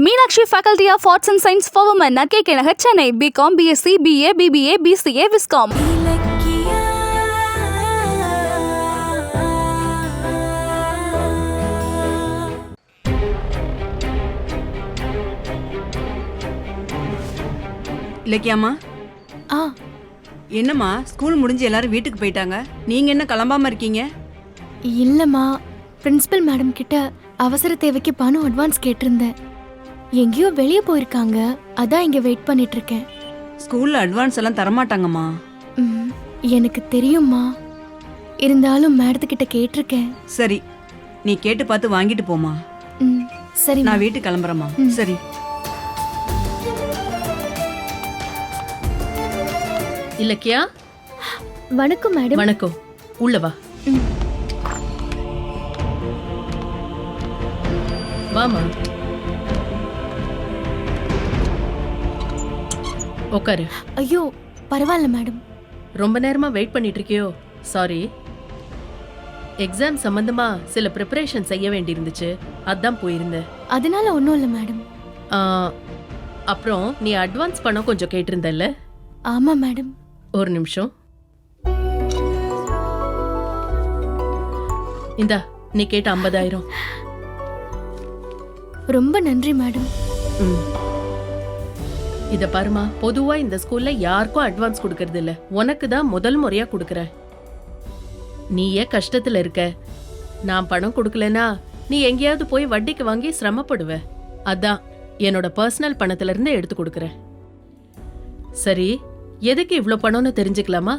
Meenakshi Faculty of Arts and Science for Women at KK Nagar, Chennai. BCom, BSc, BA, BBA, BCA, Viscom. இலக்கியாமா, என்னம்மா school முடிஞ்சு எல்லாரும் வீட்டுக்கு போயிட்டாங்க, நீங்க என்ன கிளம்பாம இருக்கீங்க? இல்லம்மா, பிரின்சிபல் மேடம் கிட்ட அவசர தேவைக்கு பணம் அட்வான்ஸ் கேட்டிருந்தேன். எங்கேயோ வெளியே போயிருக்காங்க, அதான் இங்க வெயிட் பண்ணிட்டு இருக்கேன். ஸ்கூல்ல அட்வான்ஸ் எல்லாம் தரமாட்டாங்கம்மா. எனக்கு தெரியும்மா, இருந்தாலும் மேடத்துக்கிட்ட கேட்டிருக்கேன். சரி, நீ கேட்டு பார்த்து வாங்கிட்டு போமா. சரி, நான் வீட்டுக்கு கிளம்புறேம்மா. சரி. இலக்கியா, வணக்கம் மேடம். வணக்கம். உள்ள வா. வாமா, உட்காரு. ஐயோ பரவாயில்ல மேடம். ரொம்ப நேரமா வெயிட் பண்ணிட்டு இருக்கியோ? சாரி, எக்ஸாம் சம்பந்தமா சில ப்ரிப்பரேஷன் செய்ய வேண்டியிருந்துச்சு, அதான் போயிருந்தேன். அதனால ஒன்றும் இல்லை மேடம். அப்புறம் நீ அட்வான்ஸ் பணம் கொஞ்சம் கேட்டிருந்தல்ல? ஆமா மேடம். ஒரு நிமிஷம். இந்தா, நீ கேட்ட 50,000. ரொம்ப நன்றி மேடம். இத பாருமா, பொதுவா இந்த ஸ்கூல்ல யாருக்கும் அட்வான்ஸ் கொடுக்கறது இல்ல, உனக்கு தான் முதல் முறையா கொடுக்கறேன். நீயே கஷ்டத்துல இருக்க, நான் பணம் கொடுக்கலனா நீ எங்கேயாவது போய் வட்டிக்கு வாங்கி சிரமப்படுவ. அதான் என்னோட பர்சனல் பணத்துல இருந்து எடுத்து கொடுக்கறேன். சரி, எதுக்கு இவ்ளோ பணம்னு தெரிஞ்சுக்கலாமா?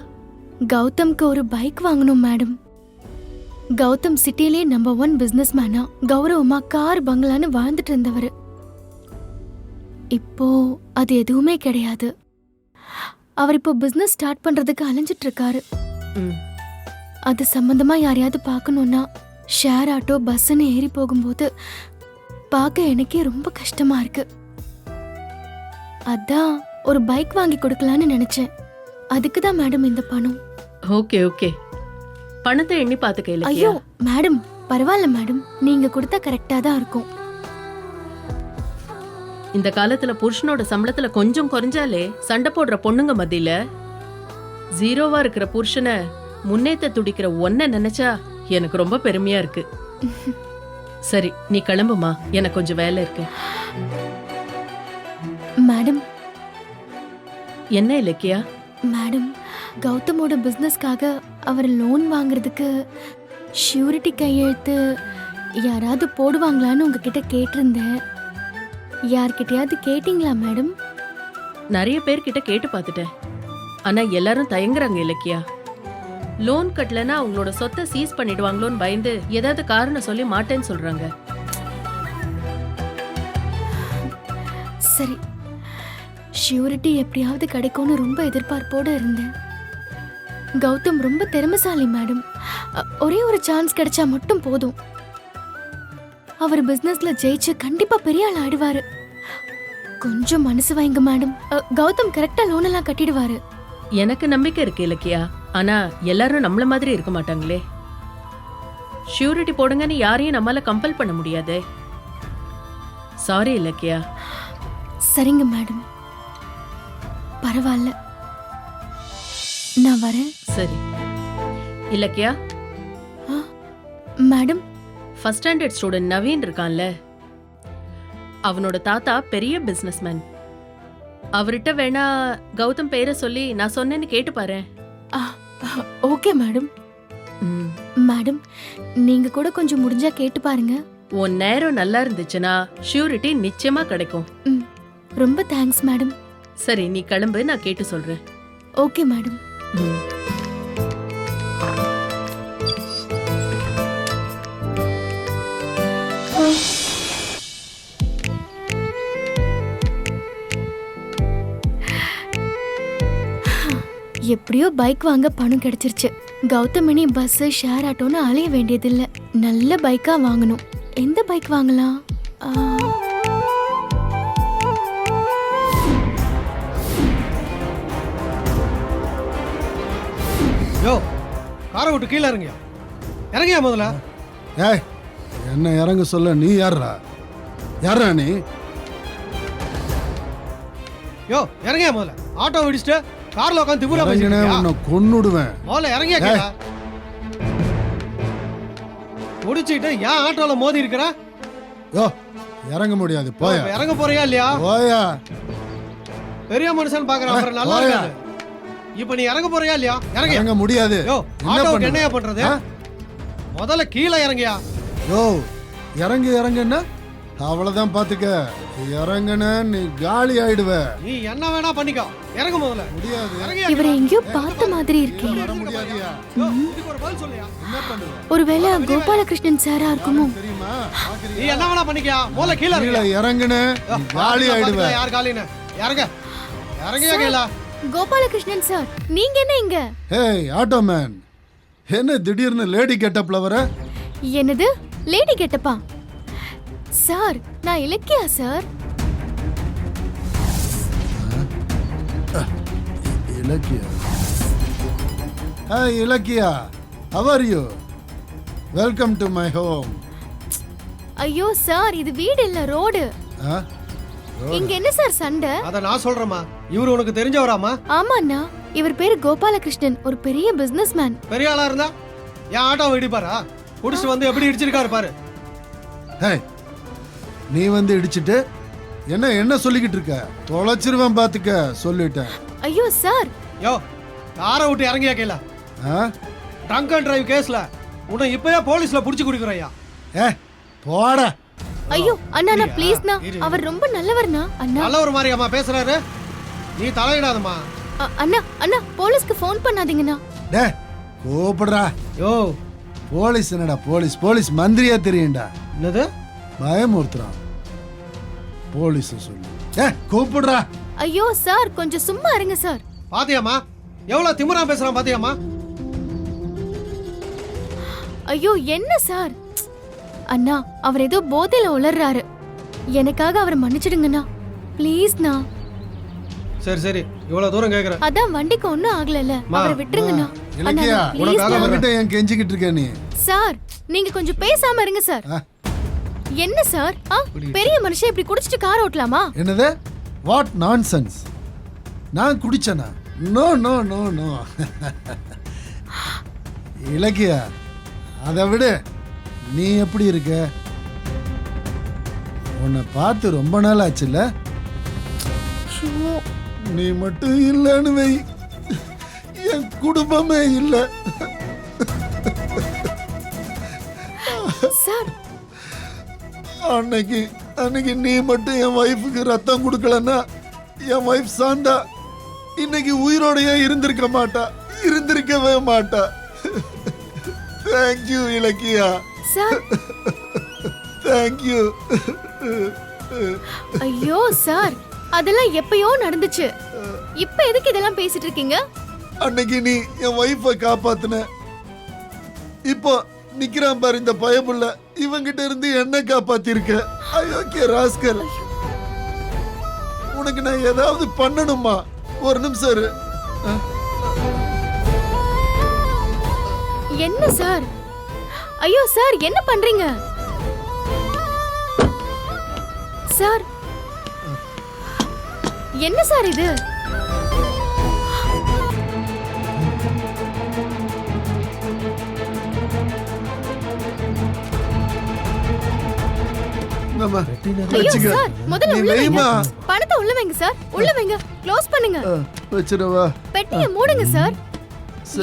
கௌதம்க்கு ஒரு பைக் வாங்கணும் மேடம். கௌதம் சிட்டிலே நம்பர் 1 பிசினஸ் மேனா கௌரவமா கார் பங்களான்னு வாழ்ந்துட்டு இருந்தவர். இப்போ அது எதுவுமே கிடையாது. அவர் இப்போ பிசினஸ் ஸ்டார்ட் பண்றதுக்கு அலைஞ்சிட்டு இருக்காரு. அது சம்பந்தமா யாரையாவது பார்க்கணும்னா ஷேர் ஆட்டோ பஸ்ன்னு ஏறி போகும்போது பார்க்க எனக்கே ரொம்ப கஷ்டமா இருக்கு. அதான் ஒரு பைக் வாங்கி கொடுக்கலான்னு நினைச்சேன். அதுக்கு தான் மேடம் இந்த பணம். ஓகே ஓகே, பணத்தை எண்ணி பாத்துக்க. ஐயோ மேடம், பரவாயில்ல மேடம், நீங்க கொடுத்தா கரெக்டா தான் இருக்கும். இந்த காலத்துல புருஷனோட சம்பளத்துல கொஞ்சம் குறைஞ்சாலே சண்டை போடுற பொண்ணுங்க மத்தியில ஜீரோவா இருக்கிற புருஷனை முன்னேத்த துடிக்கிற ஒன்ன நினைச்சா எனக்கு ரொம்ப பெருமையா இருக்கு. சரி, நீ கிளம்புமா, எனக்கு கொஞ்சம் வேலை இருக்கு. மேடம். என்ன இலக்கியா? மேடம், கௌதமோட பிசினஸ்க்காக அவர் லோன் வாங்குறதுக்கு ஷூரிட்டி கையெழுத்து யாராவது போடுவாங்களான்னு உங்ககிட்ட கேட்டிருந்தேன். யார்கிட்டயாவது கேட்டீங்களா மேடம்? நிறைய பேர்கிட்ட கேட்டு பார்த்துட்டேன், ஆனா எல்லாரும் தயங்குறாங்க இலக்கியா. லோன் கட்டலன்னா அவங்களோட சொத்தை சீஸ் பண்ணிடுவாங்களோன்னு பயந்து ஏதாவது காரணம் சொல்லி மாட்டேன்னு சொல்றாங்க. சரி, ஷூரிட்டி எப்படியாவது கிடைக்கும்னு ரொம்ப எதிர்பார்ப்போடு இருந்தேன். கௌதம் ரொம்ப திறமைசாலி மேடம். ஒரே ஒரு சான்ஸ் கிடைச்சா மட்டும் போதும். அவர் பிசினஸ்ல ஜெயிச்சு கண்டிப்பா பெரிய ஆள் ஆயிடுவாரு. கொஞ்சம் மனசு வைங்க மேடம். கௌதம் கரெக்டா லோன் எல்லாம் கட்டிடுவாரு. எனக்கு நம்பிக்கை இருக்கு இலக்கியா, ஆனா எல்லாரும் நம்மள மாதிரி இருக்க மாட்டாங்களே. ஷூரிட்டி போடுங்கன்னு யாரையும் நம்மால கம்பல் பண்ண முடியாதே. சாரி இலக்கியா. சரிங்க மேடம், பரவாயில்ல, நான் வரேன். சரி Ilakkiya. Madam, first standard student Naveen இருக்கான்ல, அவனோட தாத்தா பெரிய பிசினஸ்மேன். அவர்கிட்ட வேணா கௌதம் பேரை சொல்லி நான் சொன்னேன்னு கேட்டு பாரு. Okay madam. மேடம், நீங்க கூட கொஞ்சம் முடிஞ்சா கேட்டு பாருங்க. உன் நேரம் நல்லா இருந்துச்சுன்னா ஷூரிட்டி நிச்சயமா கிடைக்கும். ரொம்ப தேங்க்ஸ் மேடம். சரி, நீ கிளம்பு, நான் கேட்டு சொல்றேன். Okay madam. எப்படியோ பைக் வாங்க பணம் கிடைச்சிருச்சு. கௌதமினி பஸ் ஷேர் ஆட்டோன்னு அலைய வேண்டியதில்லை. நல்ல பைக்கா வாங்கணும். எந்த பைக் வாங்கலாம்? யோ, காரை விட்டு கீழே இறங்கியா? இறங்கியா முதல்ல. ஏய், என்ன இறங்க சொல்ல நீ யாரா? யாரா நீ? யோ இறங்கியா முதல்ல ஆட்டோ விடிச்சிட்டு கார்ல உட்காந்து திமுறா இறங்கினே பேசிட்டு உன்னை கொன்னுடுவேன். முதல்ல இறங்கியா கேளா முடிச்சிட்டு ஏன் ஆட்டோல மோதி இருக்கிற? யோ இறங்க முடியாது, போயா இப்ப இறங்க போறியா இல்லையா? போயா. பெரிய மனுஷன் பாக்குறான் அப்புறம் நல்லா போயா. இருக்காது. இப்ப நீ இறங்க போறியா இல்லையா? இறங்க. இறங்க முடியாது. யோ என்ன ஆட்டோக்கு பண்ணுவ? என்னையா பண்றது? ஆ? முதல்ல கீழே இறங்கியா. யோ இறங்கு இறங்குன்னா அவ்வளவுதான் பாத்துக்க. இறங்குன நீ காலி ஆயிடுவ. நீ என்ன வேணா பண்ணிக்கோ. இறங்க முதல்ல. முடியாது. இறங்கியா. இவரை எங்கேயோ பார்த்த மாதிரி இருக்கே. வர முடியாதியா? யோ, இதுக்கு ஒரு பதில் சொல்லியா. என்ன பண்ணுவ? ஒருவேளை கோபாலகிருஷ்ணன் சாரா இருக்குமோ? தெரியுமா? நீ என்ன வேணா பண்ணிக்கோ. முதல்ல கீழே கீழே இறங்க. இறங்குன நீ காலி ஆயிடுவ. யார் காலின்னு இறங்க. இறங்கியா கேளா. கோபாலகிருஷ்ணன் சார், நீங்க என்ன இங்க? ஏய் ஆட்டோ மேன், என்ன திடீர்னு லேடி கெட்டப்ல வர? என்னது லேடி கெட்டப்பா? சார் நான் Ilakkiya sir. Ilakkiya. Hi Ilakkiya, how are you? Welcome to my home. ஐயோ சார், இது வீடு இல்ல ரோடு. ஆ? இங்க என்ன சார் சண்டை? அத நான் சொல்றேம்மா. இவரு உனக்கு தெரிஞ்சவராமா? ஆமாண்ணா, இவர் பேரு கோபாலகிருஷ்ணன், ஒரு பெரிய பிசினஸ் மேன். பெரிய ஆளா இருந்தா என் ஆட்டோவை இடிப்பாரா? குடிச்சு வந்து எப்படி இடிச்சிருக்காரு பாரு. ஹேய், நீ வந்து இடிச்சிட்டு என்ன என்ன சொல்லிக்கிட்டு இருக்க? தொலைச்சிருவேன் பாத்துக்க, சொல்லிட்டேன். ஐயோ சார். யோ காரை விட்டு இறங்கியா கேளா. ஆ? ட்ரங்க் அண்ட் டிரைவ் கேஸ்ல உன்னை இப்பயே போலீஸ்ல புடிச்சு குடிக்கிறையா. ஏ போடா. ஐயோ அண்ணா அண்ணா ப்ளீஸ்ண்ணா, இரு. அவர் ரொம்ப நல்லவர்ண்ணா. அண்ணா நல்ல ஒரு மாதிரி அம்மா பேசுறாரு. நீ தலையிடாதம்மா. அண்ணா அண்ணா போலீஸ்க்கு ஃபோன் பண்ணாதீங்கண்ணா. டே கூப்பிடுறா. யோ போலீஸ் என்னடா போலீஸ்? போலீஸ் மந்திரியா தெரியும்டா. என்னது? பயமுறுத்துறான். போலீஸ் சொல்லு. ஏ கூப்பிடுறா. ஐயோ சார், கொஞ்சம் சும்மா இருங்க சார். பாத்தியாமா எவ்வளவு திமிரா பேசுறான் பாத்தியாமா? ஐயோ என்ன சார்? அண்ணா அவர் ஏதோ போதையில உளறாரு. எனக்காக அவரை மன்னிச்சிடுங்கண்ணா ப்ளீஸ்ண்ணா. சரி சரி இவ்வளவு தூரம் கேக்குற. அதான் வண்டிக்கு ஒண்ணும் ஆகலல்ல, அவரை விட்டுருங்கண்ணா. இலக்கியா, ப்ளீஸ் உனக்காக அவன்கிட்ட ஏன் கெஞ்சிக்கிட்டு இருக்க நீ? சார், நீங்க கொஞ்சம் பேசாம இருங்க சார். ஆ? என்ன சார்? பெரிய மனுஷன் இப்படி குடிச்சிட்டு கார் ஓட்டலாமா? என்னது? What nonsense? நான் குடிச்சனா? No no no no. Ilakkiya, அதை விடு. நீ எப்படி இருக்க? உன்னை பார்த்து ரொம்ப நாள் ஆச்சுல்ல? நீ மட்டும் இல்லைன்னு வை, என் குடும்பமே இல்லை. சார் அன்னைக்கு நீ மட்டும் என் ஒய்ஃபுக்கு ரத்தம் கொடுக்கலன்னா என் ஒய்ஃப் சாந்தா இன்னைக்கு உயிரோடையே இருந்திருக்க மாட்டா, இருந்திருக்கவே மாட்டா. Thank you Ilakkiya, sir. தேங்க்யூ. ஐயோ சார், அதெல்லாம் எப்பயோ நடந்துச்சு. இப்ப எதுக்கு இதெல்லாம் பேசிட்டு இருக்கீங்க? அன்னைக்கு நீ என் ஒய்ஃபை காப்பாத்துன, இப்போ நிக்கிறான் பாரு இந்த பயமுள்ள, இவங்கிட்ட இருந்து என்ன காப்பாத்திருக்க. ஐயோக்கே ராஸ்கல், உனக்கு நான் ஏதாவது பண்ணணுமா? ஒரு நிமிஷம் இரு. என்ன சார்? ஐயோ சார், என்ன பண்றீங்க சார்? என்ன சார் இது? நம்ம ஐயோ வச்சுக்க. சார், முதல்ல நீ உள்ள வைங்க. வைமா. பணத்தை உள்ள வைங்க சார், உள்ள வைங்க. க்ளோஸ் பண்ணுங்க. வச்சிடவா? பெட்டியை மூடுங்க சார்.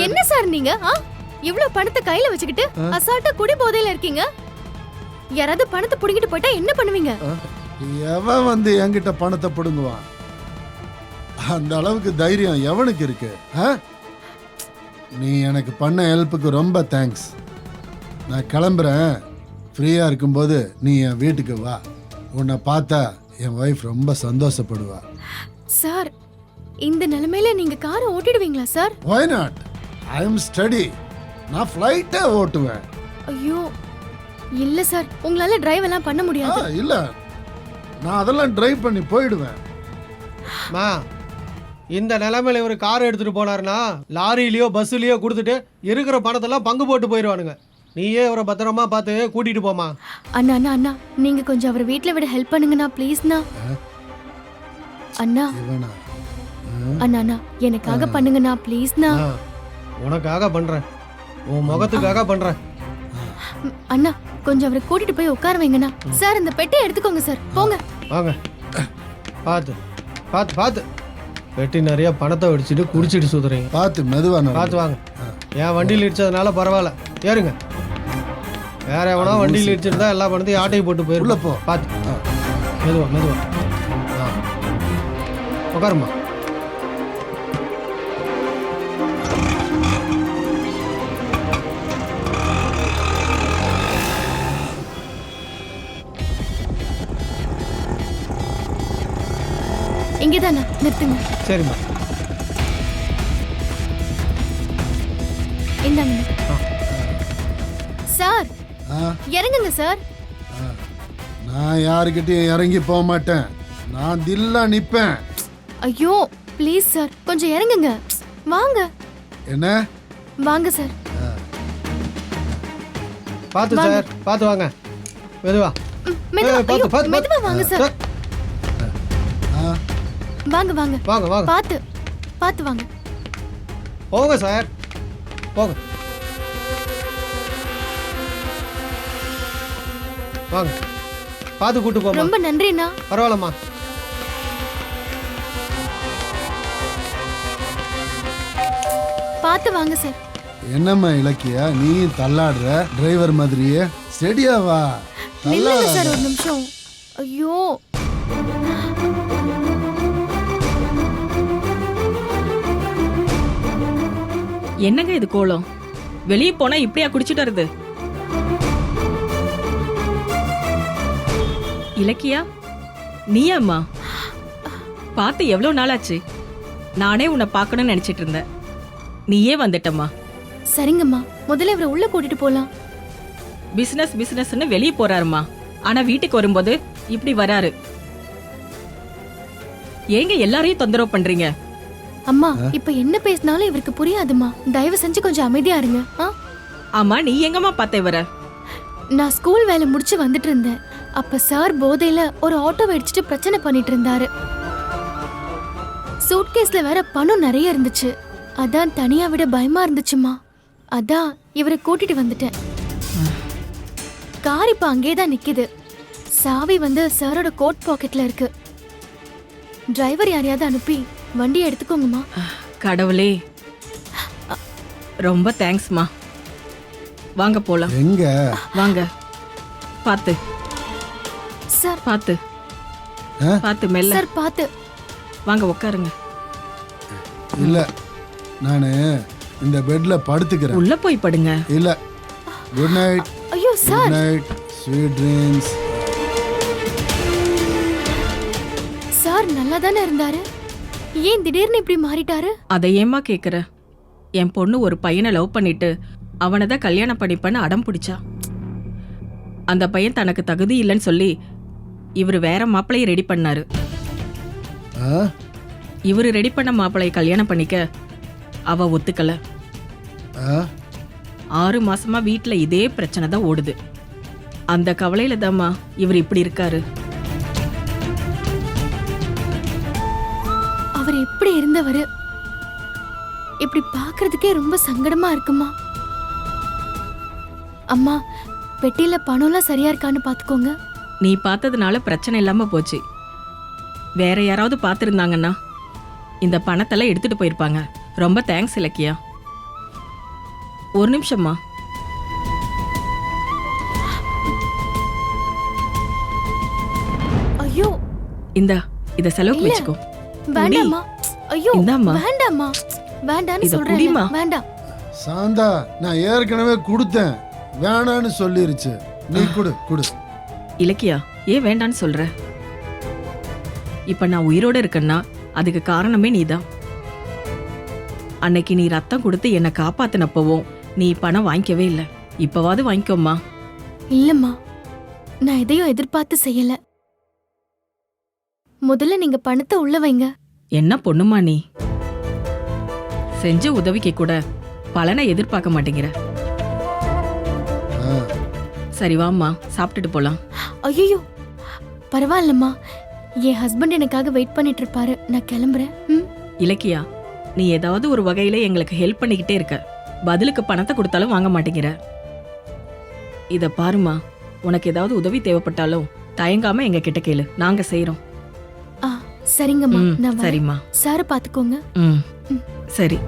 என்ன சார் நீங்க? இவ்ளோ பணத்தை கையில வச்சுக்கிட்டு அசால்ட்டா குடி போதையில இருக்கீங்க. யாராவது பணத்தை புடிங்கிட்டு போயிட்டா என்ன பண்ணுவீங்க? எவன் வந்து என்கிட்ட பணத்தை பிடுங்குவான்? அந்த அளவுக்கு தைரியம் எவனுக்கு இருக்கு? நீ எனக்கு பண்ண ஹெல்ப்புக்கு ரொம்ப தேங்க்ஸ். நான் கிளம்புறேன். ஃப்ரீயா இருக்கும்போது நீ என் வீட்டுக்கு வா. உன்னை பார்த்தா என் ஒய்ஃப் ரொம்ப சந்தோஷப்படுவா. சார், இந்த நிலைமையில நீங்க காரை ஓட்டிடுவீங்களா sir? Why not? I am steady. நான் ஃப்ளைட்டே ஓட்டுவேன். ஐயோ இல்ல சார், உங்களால டிரைவ் எல்லாம் பண்ண முடியாது. இல்ல, நான் அதெல்லாம் டிரைவ் பண்ணி போயிடுவேன். மா இந்த நிலைமையில இவர் கார் எடுத்துட்டு போனாருன்னா லாரியிலயோ பஸ்லயோ கொடுத்துட்டு இருக்கிற பணத்தெல்லாம் பங்கு போட்டு போயிடுவானுங்க. நீயே அவரை பத்திரமா பார்த்து கூட்டிட்டு போமா. அண்ணா அண்ணா அண்ணா, நீங்க கொஞ்சம் அவரை வீட்ல விட ஹெல்ப் பண்ணுங்கண்ணா ப்ளீஸ்ண்ணா. அண்ணா இவனா அண்ணா அண்ணா எனக்காக பண்ணுங்கண்ணா ப்ளீஸ்ண்ணா. ஆ, உனக்காக பண்றேன், உன் முகத்துக்காக பண்றேன். அண்ணா கொஞ்சம் அவரை கூட்டிட்டு போய் உட்கார வைங்கண்ணா. சார் இந்த பெட்டியை எடுத்துக்கோங்க சார், போங்க. வாங்க, பார்த்து பார்த்து பார்த்து. வெட்டி நிறைய பணத்தை வெடிச்சிட்டு குடிச்சிட்டு சுத்துறீங்க. பார்த்து மெதுவா பார்த்து வாங்க. என் வண்டியில் இடிச்சதுனால பரவாயில்ல, ஏறுங்க. வேற எவனா வண்டியில் இடிச்சிருந்தா எல்லா பணத்தையும் ஆட்டையை போட்டு உள்ள போயிருப்போம். போ. பார்த்து மெதுவா மெதுவா. ஆ, உட்காருமா. இங்கேதாண்ணா நிறுத்துங்க. சரிம்மா. இந்தாங்க ஆ. சார். ஆ, இறங்குங்க சார். நான் யாருக்கிட்டையும் இறங்கி போக மாட்டேன். நான் தில்லா நிப்பேன். ஐயோ ப்ளீஸ் சார் கொஞ்சம் இறங்குங்க. வாங்க என்ன வாங்க சார். பார்த்து வாங்க. சார், பார்த்து வாங்க. மெதுவா. மெதுவா, பார்த்து, ஐயோ, பார்த்து, மெதுவா வாங்க சார். ஆ, வாங்க வாங்க வாங்க வாங்க பார்த்து பார்த்து வாங்க. போங்க சார், போங்க. வாங்க, பார்த்து கூட்டு போமா. ரொம்ப நன்றிண்ணா. பரவாயில்லம்மா. பார்த்து வாங்க சார். என்னம்மா இலக்கியா நீ தள்ளாடுற டிரைவர் மாதிரியே? ஸ்டெடியா வா. நில்லுங்க சார் தள்ளாடாத. ஒரு நிமிஷம். ஐயோ என்னங்க இது கோலம்? வெளியே போனா இப்படியா குடிச்சிட்டு வருது? இலக்கியா, நீயாம்மா? பார்த்து எவ்வளவு நாளாச்சு. நானே உன்னை பார்க்கணும்னு நினைச்சிட்டு இருந்தேன். நீயே வந்துட்டம்மா. சரிங்கம்மா, முதல்ல இவரை உள்ள கூட்டிட்டு போலாம். பிசினஸ் பிசினஸ்னு வெளியே போறாருமா. ஆனா வீட்டுக்கு வரும்போது இப்படி வராரு. ஏங்க எல்லாரையும் தொந்தரவு பண்றீங்க? அம்மா இப்ப என்ன பேசினாலும் இவருக்கு புரியாதுமா. தயவு செஞ்சு கொஞ்சம் அமைதியா இருங்க. ஆ? ஆமா, நீ எங்கம்மா பார்த்த இவர? நான் ஸ்கூல் வேலை முடிச்சு வந்துட்டு இருந்தேன். அப்ப சார் போதையில ஒரு ஆட்டோவை இடிச்சிட்டு பிரச்சனை பண்ணிட்டு இருந்தாரு. சூட்கேஸ்ல வேற பணம் நிறைய இருந்துச்சு. அதான் தனியா விட பயமா இருந்துச்சுமா. அதான் இவரை கூட்டிட்டு வந்துட்டேன். கார் இப்ப அங்கேதான் நிக்குது. சாவி வந்து சாரோட கோட் பாக்கெட்ல இருக்கு. டிரைவர் யாரையாவது அனுப்பி வண்டியை எடுத்துக்கோங்கம்மா. கடவுளே, ரொம்ப தேங்க்ஸ்மா. வாங்க போலாம். எங்க வாங்க. பார்த்து சார் பார்த்து ஆ? பார்த்து மெல்ல. சார் பாத்து. வாங்க உட்காருங்க. இல்ல நானு இந்த பெட்ல படுத்துக்கிறேன். உள்ள போய் படுங்க. இல்ல. Good night. ஐயோ good sir. Night. Sweet dreams. Sir நல்லா தானே இருந்தாரு. ஏன் திடீர்னு இப்படி மாறிட்டாரு? அதை ஏம்மா கேக்குற? என் பொண்ணு ஒரு பையனை லவ் பண்ணிட்டு அவனை தான் கல்யாணம் பண்ணிப்பேன்னு அடம் பிடிச்சா. அந்த பையன் தனக்கு தகுதி இல்லைன்னு சொல்லி இவரு வேற மாப்பிளையை ரெடி பண்ணாரு. ஆ? இவரு ரெடி பண்ண மாப்பிளையை கல்யாணம் பண்ணிக்க அவ ஒத்துக்கல. ஆ? 6 மாசமா வீட்டுல இதே பிரச்சனை தான் ஓடுது. அந்த கவலையில தாம்மா இவர் இப்படி இருக்காரு. அவர் எப்படி இருந்தவரு இப்படி பாக்குறதுக்கே ரொம்ப சங்கடமா இருக்குமா. அம்மா பெட்டியில பணம்லாம் சரியா இருக்கான்னு பாத்துக்கோங்க. நீ பார்த்ததுனால பிரச்சனை இல்லாம போச்சு. வேற யாராவது பார்த்துருந்தாங்கன்னா இந்த பணத்தெல்லாம் எடுத்துட்டு போயிருப்பாங்க. ரொம்ப தேங்க்ஸ் இலக்கியா. ஒரு நிமிஷம்மா. ஐயோ இந்தா இத செலவுக்கு இல்ல. வச்சுக்கோ. வேண்டாம்மா. ஐயோ இந்தாம்மா. வேண்டாம்மா. வேண்டான்னு இத சொல்றேன். குடிம்மா. வேண்டாம். சாந்தா நான் ஏற்கனவே கொடுத்தேன். வேணான்னு சொல்லிருச்சு. நீ குடு குடு. இலக்கியா, ஏன் வேண்டான்னு சொல்ற? இப்ப நான் உயிரோட இருக்கேன்னா அதுக்கு காரணமே நீதான். அன்னைக்கு நீ ரத்தம் கொடுத்து என்னை காப்பாத்தினப்பவும் நீ பணம் வாங்கிக்கவே இல்லை. இப்பவாது வாங்கிக்கோம்மா. இல்லம்மா, நான் எதையும் எதிர்பார்த்து செய்யல. முதல்ல நீங்க பணத்தை உள்ள வைங்க. என்ன பொண்ணுமா நீ? செஞ்ச உதவிக்கு கூட பலனை எதிர்பார்க்க மாட்டேங்கிற. ஆ. சரி வாம்மா, சாப்பிட்டுட்டு போலாம். ஐயோ பரவாயில்லம்மா, என் ஹஸ்பண்ட் எனக்காக வெயிட் பண்ணிட்டு இருப்பாரு. நான் கிளம்புறேன். ம். இலக்கியா, நீ ஏதாவது ஒரு வகையில எங்களுக்கு ஹெல்ப் பண்ணிக்கிட்டே இருக்க. பதிலுக்கு பணத்தை கொடுத்தாலும் வாங்க மாட்டேங்கிற. இத பாருமா, உனக்கு ஏதாவது உதவி தேவைப்பட்டாலும் தயங்காம எங்க கிட்ட கேளு, நாங்க செய்றோம். ஆ சரிங்கம்மா, ம், நான் வரேன். சரிம்மா. சாரை பாத்துக்கோங்க. ம், சரி.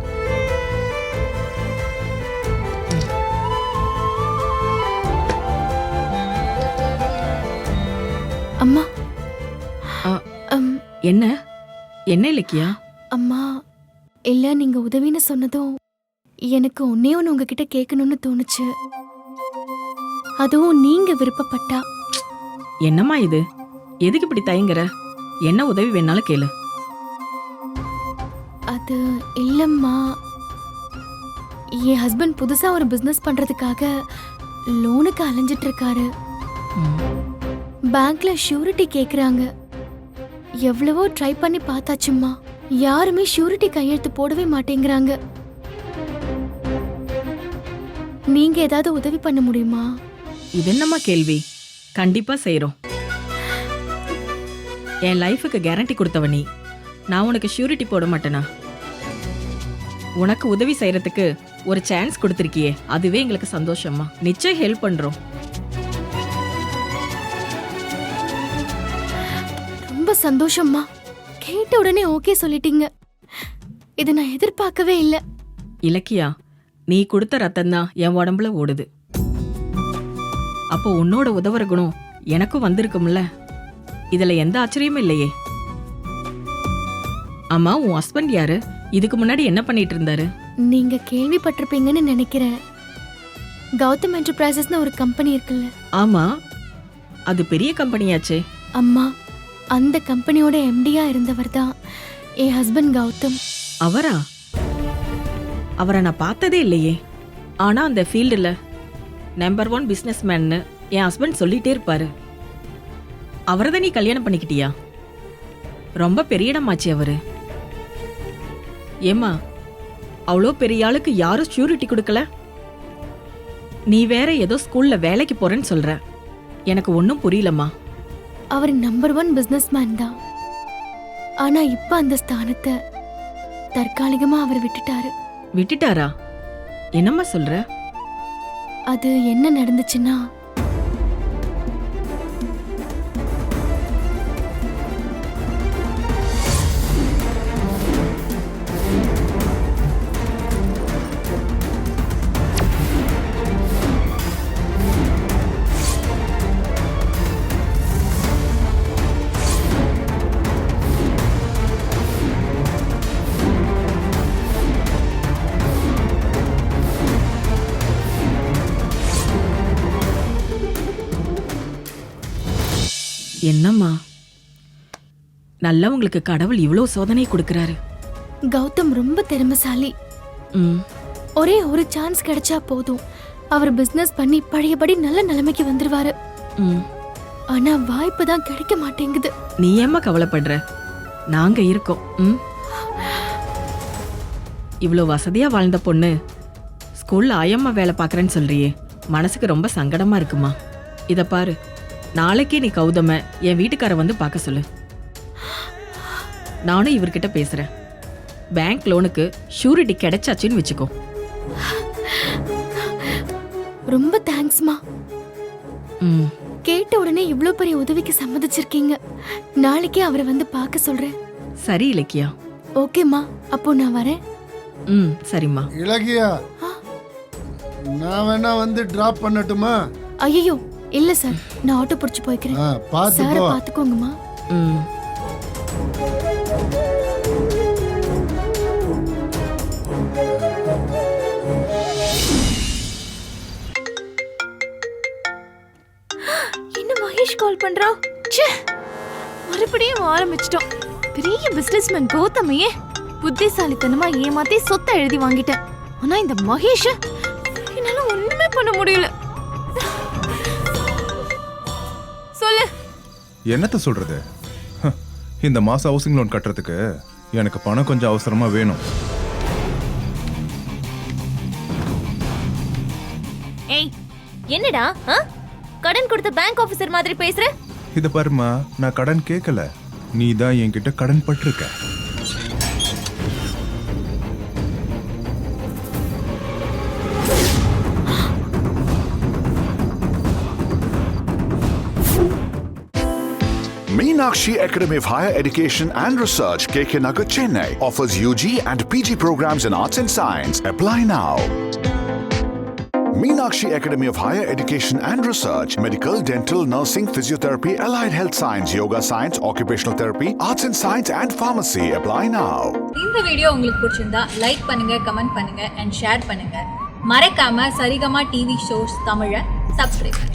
அம்மா. ஆ. அம், என்ன என்ன இலக்கியா? அம்மா இல்ல, நீங்க உதவின்னு சொன்னதும் எனக்கு ஒன்னே ஒன்று உங்ககிட்ட கேட்கணும்னு தோணுச்சு. அதுவும் நீங்க விருப்பப்பட்டா. என்னம்மா இது? எதுக்கு இப்படி தயங்குற? என்ன உதவி வேணாலும் கேளு. அது இல்லம்மா, என் ஹஸ்பண்ட் புதுசா ஒரு பிசினஸ் பண்றதுக்காக லோனுக்கு அலைஞ்சிட்டு இருக்காரு. ம், பேங்க்ல ஷூரிட்டி கேக்குறாங்க. எவ்வளவோ ட்ரை பண்ணி பார்த்தாச்சும்மா, யாருமே ஷூரிட்டி கையெழுத்து போடவே மாட்டேங்கிறாங்க. நீங்க ஏதாவது உதவி பண்ண முடியுமா? இது என்னம்மா கேள்வி? கண்டிப்பா செய்றோம். என் லைஃபுக்கு கேரண்டி கொடுத்தவ நீ. நான் உனக்கு ஷூரிட்டி போட மாட்டேனா? உனக்கு உதவி செய்யறதுக்கு ஒரு சான்ஸ் கொடுத்திருக்கியே, அதுவே எங்களுக்கு சந்தோஷமா. நிச்சயம் ஹெல்ப் பண்றோம். ரொம்ப சந்தோஷம்மா. கேட்ட உடனே ஓகே சொல்லிட்டீங்க. இது நான் எதிர்பார்க்கவே இல்லை. இலக்கியா, நீ கொடுத்த ரத்தம் தான் என் உடம்புல ஓடுது. அப்போ உன்னோட உதவுற குணம் எனக்கும் வந்திருக்கும்ல. இதுல எந்த ஆச்சரியமும் இல்லையே. அம்மா, உன் ஹஸ்பண்ட் யாரு? இதுக்கு முன்னாடி என்ன பண்ணிட்டு இருந்தாரு? நீங்க கேள்விப்பட்டிருப்பீங்கன்னு நினைக்கிறேன். கௌதம் என்டர்பிரைசஸ்னு ஒரு கம்பெனி இருக்குல்ல. ஆமா, அது பெரிய கம்பெனியாச்சே. அம்மா, அந்த கம்பெனியோட எம்டியா இருந்தவர் தான் என் ஹஸ்பண்ட் கௌதம். அவரா? அவரை நான் பார்த்ததே இல்லையே. ஆனா அந்த ஃபீல்டுல நம்பர் 1 பிசினஸ் மேன்னு என் ஹஸ்பண்ட் சொல்லிட்டே இருப்பாரு. அவரை தான் நீ கல்யாணம் பண்ணிக்கிட்டியா? ரொம்ப பெரிய இடமாச்சு அவரு. ஏம்மா, அவ்வளோ பெரிய ஆளுக்கு யாரும் ஷூரிட்டி கொடுக்கல? நீ வேற ஏதோ ஸ்கூல்ல வேலைக்கு போறேன்னு சொல்ற. எனக்கு ஒன்றும் புரியலம்மா. அவர் நம்பர் 1 பிசினஸ் மேன் தான். ஆனா இப்ப அந்த ஸ்தானத்தை தற்காலிகமா அவர் விட்டுட்டாரு. விட்டுட்டாரா? என்னம்மா சொல்ற? அது என்ன நடந்துச்சுன்னா, என்னம்மா, நல்லவங்களுக்கு கடவுள் இவ்வளோ சோதனை கொடுக்கறாரு. கௌதம் ரொம்ப திறமைசாலி. ம், ஒரே ஒரு சான்ஸ் கிடைச்சா போதும், அவர் பிசினஸ் பண்ணி பழையபடி நல்ல நிலைமைக்கு வந்துருவாரு. ம். ஆனா வாய்ப்பு தான் கிடைக்க மாட்டேங்குது. நீ ஏம்மா கவலைப்படுற? நாங்க இருக்கோம். ம். இவ்வளோ வசதியா வாழ்ந்த பொண்ணு ஸ்கூல்ல ஆயம்மா வேலை பார்க்கறேன்னு சொல்றியே, மனசுக்கு ரொம்ப சங்கடமா இருக்குமா. இத பாரு, நாளைக்கே நீ கௌதம என் வீட்டுக்கார வந்து பார்க்க சொல்லு. நானும் இவர்கிட்ட பேசுறேன். பேங்க் லோனுக்கு ஷூரிட்டி கிடைச்சாச்சுன்னு வச்சுக்கோ. ரொம்ப தேங்க்ஸ்மா. ம், கேட்ட உடனே இவ்ளோ பெரிய உதவிக்கு சம்மதிச்சிருக்கீங்க. நாளைக்கே அவரை வந்து பார்க்க சொல்றேன். சரி இலக்கியா. ஓகேம்மா, அப்போ நான் வரேன். ம், சரிம்மா. இலக்கியா, நான் வேணா வந்து டிராப் பண்ணட்டுமா? ஐயோ இல்ல சார், நான் ஆட்டோ பிடிச்சு போய்க்கிறேன். பார்த்து சாரை போ. பாத்துக்கோங்கம்மா. ம். என்ன மகேஷ் கால் பண்றா? ச்சே, மறுபடியும் ஆரம்பிச்சிட்டோம். பெரிய பிசினஸ்மேன் கௌதமையே புத்திசாலித்தனமா ஏமாத்தி சொத்தை எழுதி வாங்கிட்டேன். ஆனா இந்த மகேஷ் என்னால ஒண்ணுமே பண்ண முடியல. சொல்லு. என்னத்த சொல்றது? இந்த மாசம் ஹவுசிங் லோன் கட்டுறதுக்கு எனக்கு பணம் கொஞ்சம் அவசரமா வேணும். ஏய், என்னடா கடன் கொடுத்த பேங்க் ஆபீசர் மாதிரி பேசுற? இத பாருமா, நான் கடன் கேட்கல. நீ தான் என்கிட்ட கடன் பட்டிருக்க. Meenakshi Academy of Higher Education and Research, KK Nagar, Chennai offers UG and PG programs in Arts and Science. Apply now. Meenakshi Academy of Higher Education and Research, Medical, Dental, Nursing, Physiotherapy, Allied Health Science, Yoga Science, Occupational Therapy, Arts and Science and Pharmacy. Apply now. இந்த video உங்களுக்கு பிடிச்சிருந்தா like பண்ணுங்க, comment பண்ணுங்க and share பண்ணுங்க. மறக்காம Saregama TV shows தமிழை subscribe பண்ணுங்க.